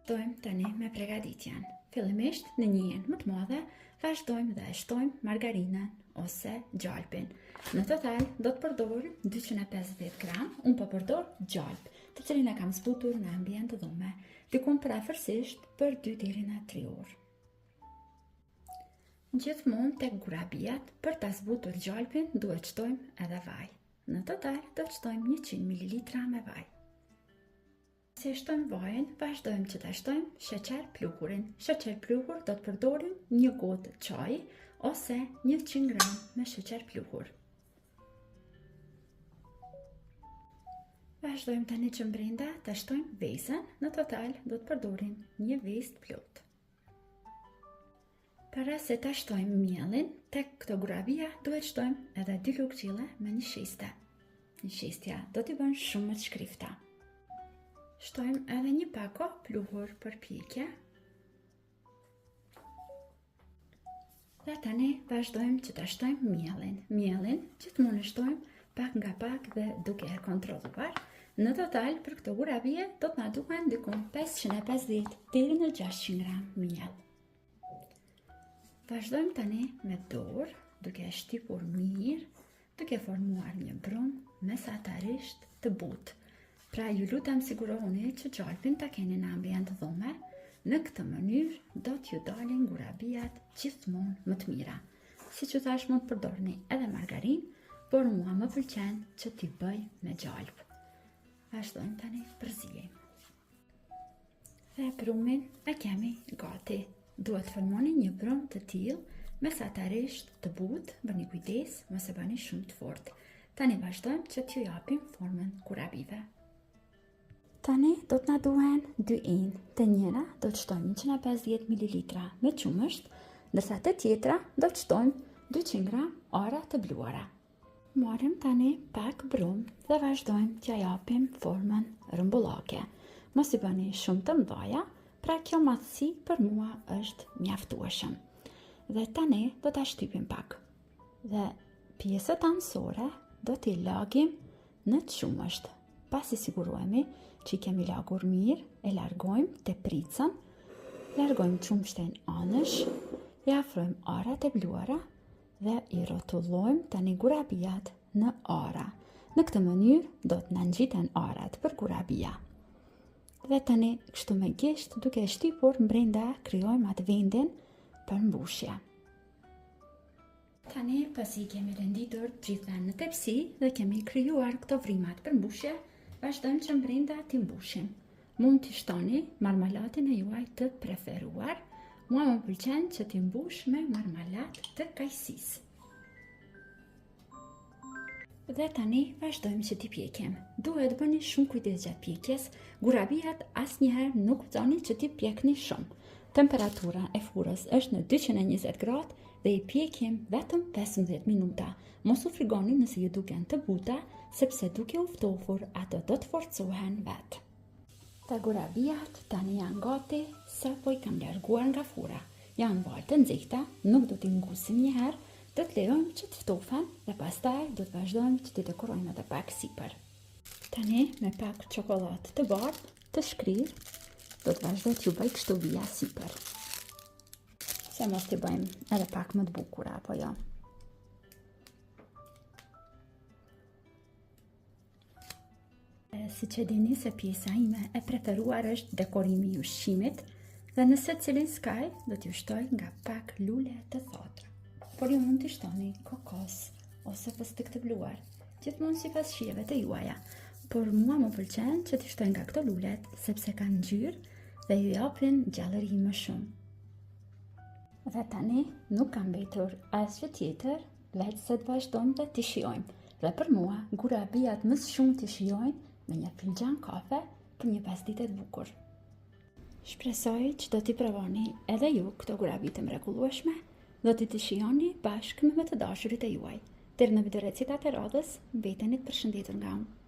Vazhdojmë tani me pregaditjen. Fillimisht në njën më të madhe, vazhdojmë dhe shtojmë margarinën ose gjalpin. Në total do të përdorim 250 gram, unë po përdor gjalp, të cilin e kam zbutur në ambient të dhume, diku parafërsisht për 2 deri në 3 orë. Gjithmonë tek gurabijat, për ta zbutur gjalpin, duhet shtojmë edhe vaj. Në total do të shtojmë 100 ml me vaj. Si shtojmë vajin, vazhdojmë që ta shtojmë sheqer pluhurin. Sheqer pluhur do të përdorim 1 gotë çaj ose 100 gram me sheqer pluhur. Vazhdojmë tani që brenda ta shtojmë vezën. Në total do të përdorim 1 vezë plot. Para se ta shtojmë mielin, tek këto gurabija duhet shtojmë edhe 2 lugë gjille me një shiste. Një shistja do t'i bën shumë të shkrifta. Shtojmë edhe një pako pluhur për pjekje. Dhe tani vazhdojmë që ta shtojmë mielin. Mielin gjithmonë e shtojmë pak nga pak dhe duke e kontrolluar. Në total për këto gurabije do të na duhen diku 550 deri në 600 gram miell. Vazhdojmë tani me dorë, duke e shtypur mirë, duke formuar një brumë mesatarisht të butë. Pra ju lutem sigurohuni që gjalpin ta keni në ambient dhume, në këtë mënyrë do t'ju dalin gurabijat gjithmonë më të mira. Si që thash mund të përdorni edhe margarin, por mua më pëlqen që t'i bëj me gjalp. Vazhdojmë tani përzijim. Dhe brumin e kemi gati. Duhet formoni një brumë të tillë, mesatarisht të butë, bëni kujdes, mos e bëni shumë të fortë. Tani vazhdojmë që t'ju japim formën gurabive. Tani do të na duhen 2 ijnë. Të njëra do të shtojmë 150 ml me qumësht, ndërsa të tjetra do të shtojmë 200 gram ara të bluara. Marrim tani pak brumë dhe vazhdojmë t'ja japim formën rrumbullake. Mos i bëni shumë të mëdha, pra kjo madhësi për mua është mjaftueshëm. Dhe tani do ta shtypim pak. Dhe pjesët anësore do t'i lagim në qumësht. Pasi sigurohemi që i kemi lagur mirë, e largojmë te pricën, largojmë qumshtin anësh, i afrojmë arat e bluara dhe i rrotullojmë tani gurabijat në ara. Në këtë mënyrë do të na ngjiten arat për gurabija. Dhe tani kështu me gisht, duke e shtypur brenda, krijojmë atë vendin për mbushje. Tani pasi kemi renditur të gjitha në tepsi dhe kemi krijuar këto vrimat për mbushje, vazhdojmë që brenda t'i mbushim. Mund t'i shtoni marmalatin e juaj të preferuar. Mua më pëlqen që t'i mbush me marmalat të kajsisë. Dhe tani vazhdojmë që t'i pjekim. Duhet bëni shumë kujdes gjatë pjekjes. Gurabijat asnjëherë nuk bëni që t'i pjekni shumë. Temperatura e furrës është në 220 gradë dhe i pjekim vetëm 15 minuta. Mos u frigoni nëse ju duken të buta, sepse duke u ftofur ato do të forcohen vetë. Ta gurabijat tani janë gati, sa po i kam larguar nga furra. Janë valë të nxehta, nuk do t'i ngusim njëherë, do të lejojmë që të ftofen dhe pastaj do të vazhdojmë që t'i dekorojmë edhe pak sipër. Tani me pak çokoladë të bardhë, të shkrirë, do të vazhdoj t'ju bëj kështu vija sipër. Se mos t'i bëjmë edhe pak më të bukura, apo jo. Si që dini se pjesa ime e preferuar është dekorimi i ushqimit dhe në secilin skaj do t'ju shtoj nga pak lule të thotra. Por ju mund t'i shtoni kokos ose fëstik të bluar, gjithmonë sipas shijeve të juaja. Por mua më pëlqen që t'i shtoj nga këto lulet sepse kanë ngjyrë dhe ju japin gjallëri më shumë. Dhe tani nuk kam mbetur asgjë tjetër, veç se të vazhdojmë dhe t'i shijojmë. Dhe për mua, gurabijat më shumë t'i shijojnë me një finxhan kafe për një pasdite të bukur. Shpresoj që do t'i provoni edhe ju këto gurabi të mrekullueshme, do t'i shijoni bashkë me të dashurit e juaj. Deri në video recetat e radhës, mbeteni të përshëndetur nga unë.